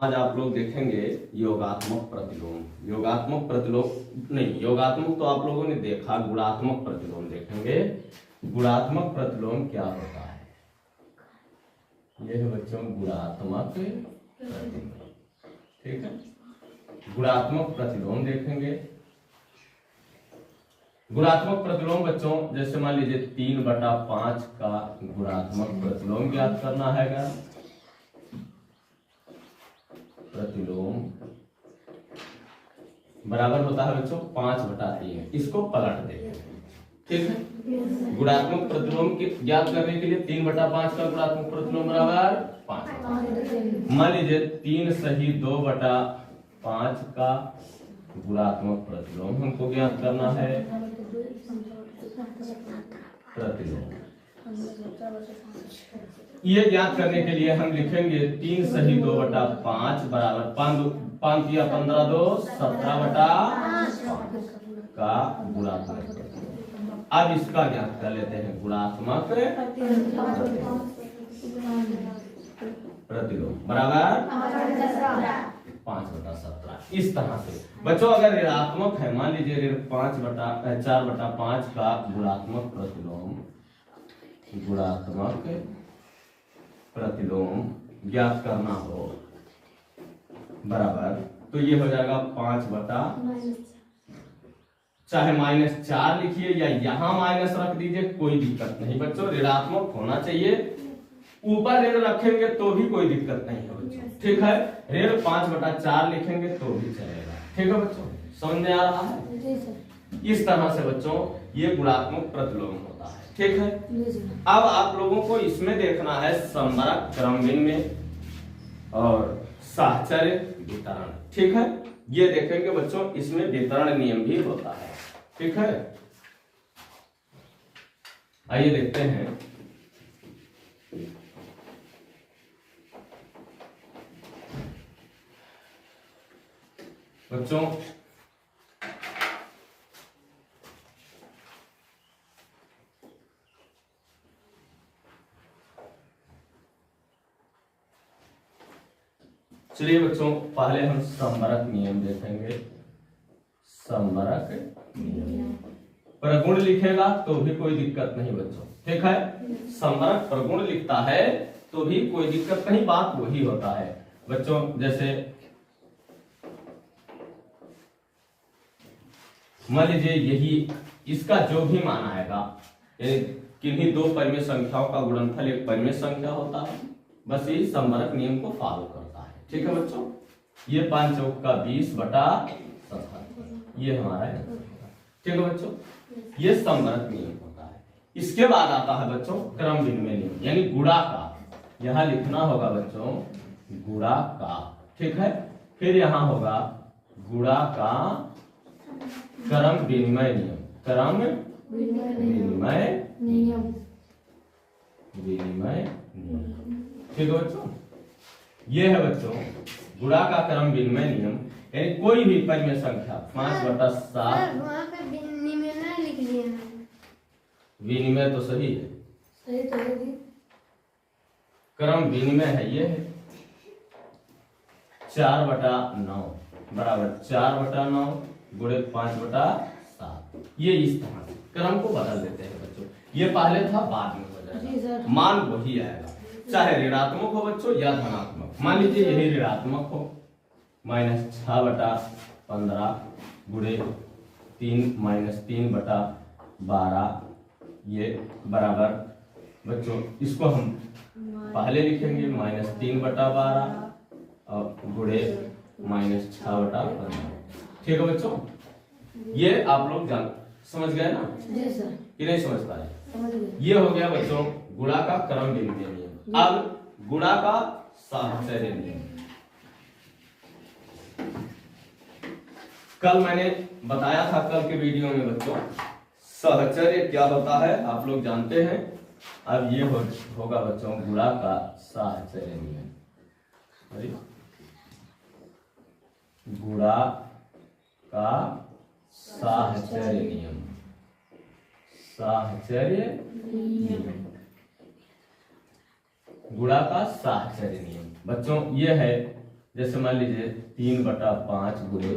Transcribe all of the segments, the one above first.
आज आप लोग देखेंगे योगात्मक प्रतिलोम। योगात्मक प्रतिलोम नहीं, योगात्मक तो आप लोगों ने देखा, गुणात्मक प्रतिलोम देखेंगे। गुणात्मक प्रतिलोम क्या होता है? ये है बच्चों गुणात्मक प्रतिलोम। ठीक है, गुणात्मक प्रतिलोम देखेंगे। गुणात्मक प्रतिलोम बच्चों जैसे मान लीजिए 3/5 का गुणात्मक प्रतिलोम ज्ञात करना है। प्रतिलोम बराबर होता है बच्चों 5/3। इसको पलट देते हैं। ठीक है, गुणात्मक प्रतिलोम की ज्ञात करने के लिए 3/5 का गुणात्मक प्रतिलोम बराबर 5। मान लीजिए 3 सही 2/5 का गुणात्मक प्रतिलोम हमको ज्ञात करना है। प्रतिलोम ये ज्ञात करने के लिए हम लिखेंगे 3 सही 2/5 बराबर 5 दिया 15 2 17/5 का गुणात्मक। अब इसका ज्ञात कर लेते हैं गुणात्मक प्रतिलोम बराबर 5/17। इस तरह से बच्चों अगर ऋणात्मक है, मान लीजिए 4/5 का गुणात्मक प्रतिलोम ज्ञात करना हो बराबर, तो ये हो जाएगा 5 चाहे -4 लिखिए या यहां माइनस रख दीजिए, कोई दिक्कत नहीं बच्चों। ऋणात्मक होना चाहिए, ऊपर ऋण रखेंगे तो भी कोई दिक्कत नहीं है बच्चों। ठीक है, ऋण 5/4 लिखेंगे तो भी चलेगा। ठीक है बच्चों, समझ में आ रहा है? इस तरह से बच्चों ये गुणात्मक प्रतिलोम होता है। ठीक है, अब आप लोगों को इसमें देखना है संवरक, क्रम विनिमय और साहचर्य वितरण। ठीक है, ये देखेंगे बच्चों, इसमें वितरण नियम भी होता है। ठीक है, आइए देखते हैं। बच्चों चलिए बच्चों पहले हम संवरक नियम देखेंगे। संवरक नियम प्रगुण लिखेगा तो भी कोई दिक्कत नहीं बच्चों। ठीक है, संवरक प्रगुण लिखता है तो भी कोई दिक्कत नहीं, बात वही होता है बच्चों। जैसे मान लीजिए यही इसका जो भी मान आएगा, किन्हीं दो परिमेय संख्याओं का गुणनफल एक परिमेय संख्या होता है, बस यही संवरक नियम को फॉलो करता है। ठीक है बच्चों, ये 5 चौक का 20/77 ये हमारा है। ठीक है बच्चों, ये संवरक नियम होता है। इसके बाद आता है बच्चों क्रम विनिमय नियम, यानी गुणा का। यहां लिखना होगा बच्चों गुणा का। ठीक है, फिर यहां होगा गुणा का क्रम विनिमय नियम। क्रम विनिमय नियम। ठीक है बच्चों, ये है बच्चों गुणा का क्रम विनिमय नियम, यानी कोई भी परिमेय संख्या 5/7। विनिमय तो सही है, क्रम विनिमय है, ये है 4/9 बराबर 4/9 गुणे 5/7। ये इस तरह से क्रम को बदल देते हैं बच्चों। ये पहले था, बाद में हो जाएगा, मान वही आएगा, चाहे ऋणात्मक हो बच्चों या धनात्मक। मान लीजिए यही ऋणात्मक हो, -6/15 गुणे 3-3/12 ये बराबर बच्चों, इसको हम पहले लिखेंगे -3/12 और गुणे -6/15। ठीक है बच्चों, ये आप लोग समझ गए ना कि नहीं समझ पाए? ये हो गया बच्चों गुणा का क्रम विनिमय नियम। अब गुणा का साहचर्य नियम। कल मैंने बताया था, कल के वीडियो में बच्चों साहचर्य क्या होता है आप लोग जानते हैं। अब ये होगा बच्चों गुणा का साहचर्य नियम। गुणा का साहचर्य नियम। साहचर्य नियम, गुणा का साहचर्य नियम बच्चों ये है जैसे मान लीजिए 3/5 गुणे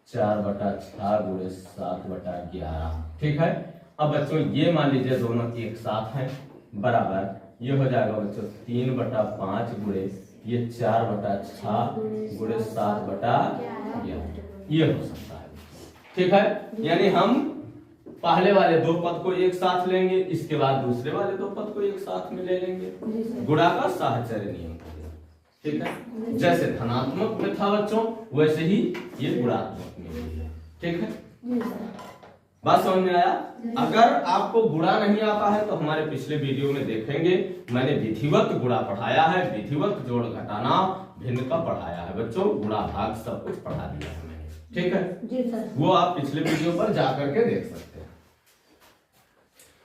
4/6 गुणे 7/11, ठीक है। अब बच्चों ये मान लीजिए दोनों एक साथ हैं, बराबर ये हो जाएगा बच्चों 3/5 गुणे ये 4/6 गुणे 7/11, ये हो सकता है, ठीक है। यानी हम पहले वाले दो पद को एक साथ लेंगे, इसके बाद दूसरे वाले दो पद को एक साथ में ले लेंगे, गुणा का साहचर्य नियम, ठीक है। जैसे धनात्मक में था बच्चों, वैसे ही ये गुणात्मक में भी है, ठीक है। बात समझ में आया? अगर आपको गुणा नहीं आता है तो हमारे पिछले वीडियो में देखेंगे, मैंने विधिवत गुणा पढ़ाया है, विधिवत जोड़ घटाना भिन्न का पढ़ाया है बच्चों, गुणा भाग सब कुछ पढ़ा दिया है मैंने, ठीक है जी सर। वो आप पिछले वीडियो पर जाकर के देख सकते हैं।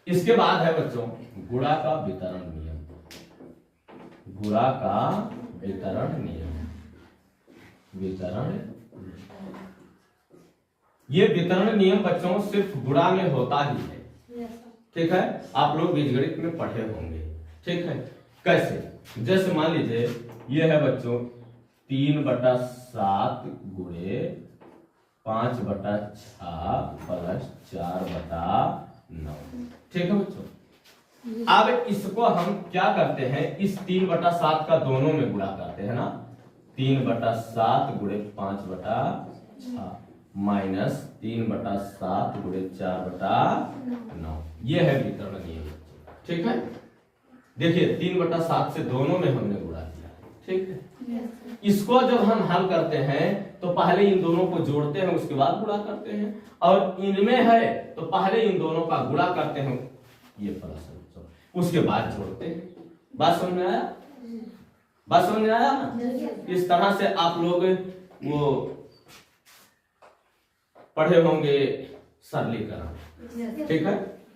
इसके बाद है बच्चों गुणा का वितरण नियम, गुणा का वितरण नियम, वितरण, ये वितरण नियम बच्चों सिर्फ गुणा में होता ही है, ठीक है। आप लोग बीजगणित में पढ़े होंगे, ठीक है। कैसे? जैसे मान लीजिए ये है बच्चों 3/7 गुणे 5/6 प्लस 4/9, ठीक है बच्चों। अब इसको हम क्या करते हैं, इस 3/7 का दोनों में गुणा करते हैं ना, 3/7 गुणे 5/6 माइनस 3/7 गुणे 4/9, ये है वितरण नियम, ठीक है। देखिए 3/7 से दोनों में हमने गुणा किया, ठीक है। इसको जब हम हल करते हैं तो पहले इन दोनों को जोड़ते हैं, उसके बाद गुणा करते हैं, और इनमें है तो पहले इन दोनों का गुणा करते हैं, ये प्लस उसके बाद जोड़ते हैं। बात समझ में आया? बात समझ में आया ना? इस तरह से आप लोग वो पढ़े होंगे सरलीकरण, ठीक है।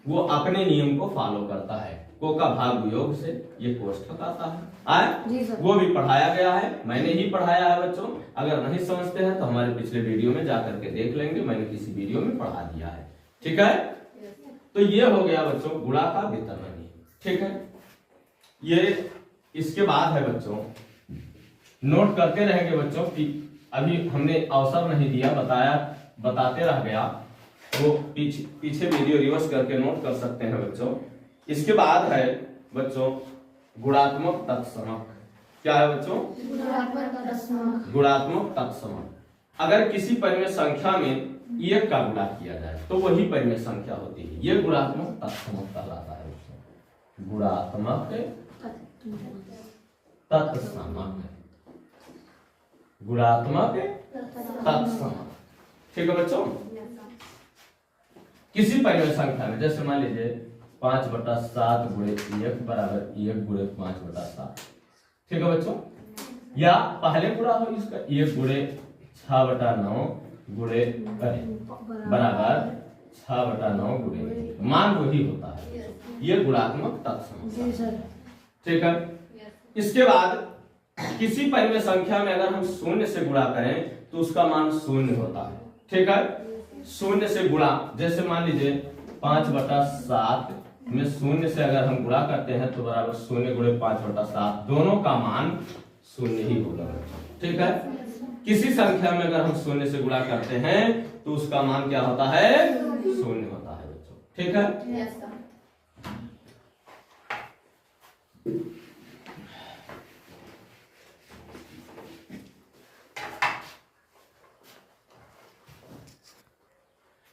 वो अपने नियम को फॉलो करता है, को का भाग वियोग से ये कोष्ठक आता है, वो भी पढ़ाया गया है, मैंने ही पढ़ाया है बच्चों। अगर नहीं समझते हैं तो हमारे पिछले वीडियो में जाकर के देख लेंगे, मैंने किसी वीडियो में पढ़ा दिया है, ठीक है। तो ये हो गया बच्चों गुणा का वितरण नियम, ठीक है। ये इसके बाद है बच्चों, नोट करते रहेंगे बच्चों कि अभी हमने अवसर नहीं दिया, बताते रह गया, वो पीछे वीडियो रिवर्स करके नोट कर सकते हैं बच्चों। इसके बाद है बच्चों गुणात्मक तत्समक। क्या है बच्चों? गुणात्मक तत्समक। अगर किसी परिमेय संख्या में एक का गुणा किया जाए तो वही परिमेय संख्या होती है, ये गुणात्मक तत्समक कहलाता है बच्चों, गुणात्मक तत्समक, गुणात्मक तत्समक, ठीक है बच्चों। किसी परिमेय संख्या में जैसे मान लीजिए 5/7 गुणे 1 बराबर 1 गुणे 5/7, ठीक है बच्चों। या पहले गुणा हो इसका 1 गुणे 6/9 गुणे बराबर 6/9 गुणे, मान वही होता है, ये गुणात्मक तत्समक, ठीक है। इसके बाद किसी परिमेय संख्या में अगर हम शून्य से गुणा करें तो उसका मान शून्य होता है, ठीक है। शून्य से गुणा, जैसे मान लीजिए 5/7 में शून्य से अगर हम गुणा करते हैं तो बराबर 0 गुणे 5/7, दोनों का मान शून्य ही होगा, ठीक है। किसी संख्या में अगर हम शून्य से गुणा करते हैं तो उसका मान क्या होता है? शून्य होता है बच्चों, ठीक है।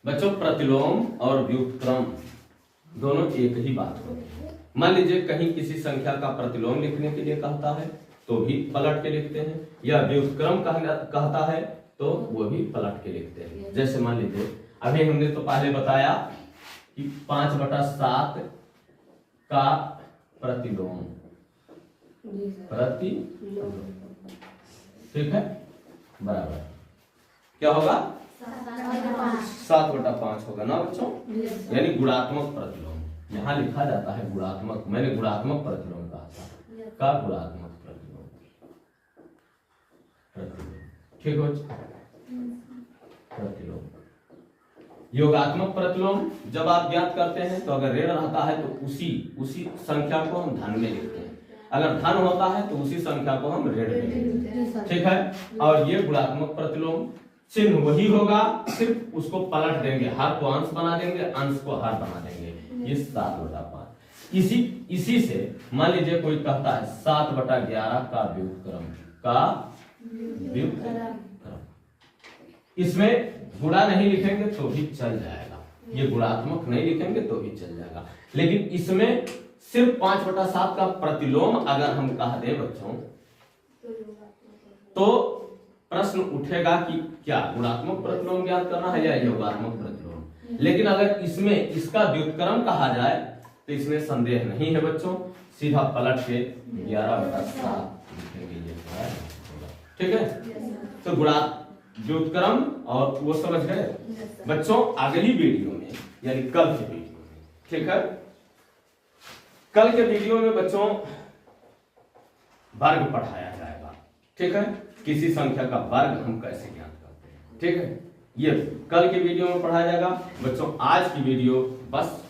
बच्चों प्रतिलोम और व्युत्क्रम दोनों एक ही बात होती है। मान लीजिए कहीं किसी संख्या का प्रतिलोम लिखने के लिए कहता है तो भी पलट के लिखते हैं, या व्युत्क्रम कहता है तो वो भी पलट के लिखते हैं। जैसे मान लीजिए अभी हमने तो पहले बताया कि 5/7 का प्रतिलोम, ठीक है, बराबर क्या होगा? 7/5 होगा ना बच्चों, यानी गुणात्मक प्रतिलोम। यहाँ लिखा जाता है गुणात्मक, मैंने गुणात्मक प्रतिलोम कहा था, का गुणात्मक प्रतिलोम, ठीक है। प्रतिलोम, योगात्मक प्रतिलोम जब आप ज्ञात करते हैं तो अगर ऋण रहता है तो उसी संख्या को हम धन में लिखते हैं, अगर धन होता है तो उसी संख्या को हम ऋण देंगे, ठीक है। और ये गुणात्मक प्रतिलोम, चिन्ह वही होगा, सिर्फ उसको पलट देंगे, हर को अंश बना देंगे, अंश को हर बना देंगे। ये 7/5। इसी से मान लीजिए कोई कहता है 7/11 का व्युत्क्रम, इसमें गुणा नहीं लिखेंगे तो भी चल जाएगा, ये गुणात्मक नहीं लिखेंगे तो भी चल जाएगा, लेकिन इसमें सिर्फ 5/7 का प्रतिलोम अगर हम कह दें बच्चों तो प्रश्न उठेगा कि क्या गुणात्मक प्रतिलोम ज्ञात करना है या योगात्मक प्रतिलोम। लेकिन अगर इसमें इसका व्युत्क्रम कहा जाए तो इसमें संदेह नहीं है बच्चों, सीधा पलट के 11/7 लिखेंगे, ये ठीक है। तो व्युत्क्रम और वो समझ गए बच्चों। अगली वीडियो में यानी कल के वीडियो में, ठीक है, कल के वीडियो में बच्चों वर्ग पढ़ाया जाएगा, ठीक है। किसी संख्या का वर्ग हम कैसे ज्ञात करते हैं, ठीक है, ये कल के वीडियो में पढ़ाया जाएगा बच्चों। आज की वीडियो बस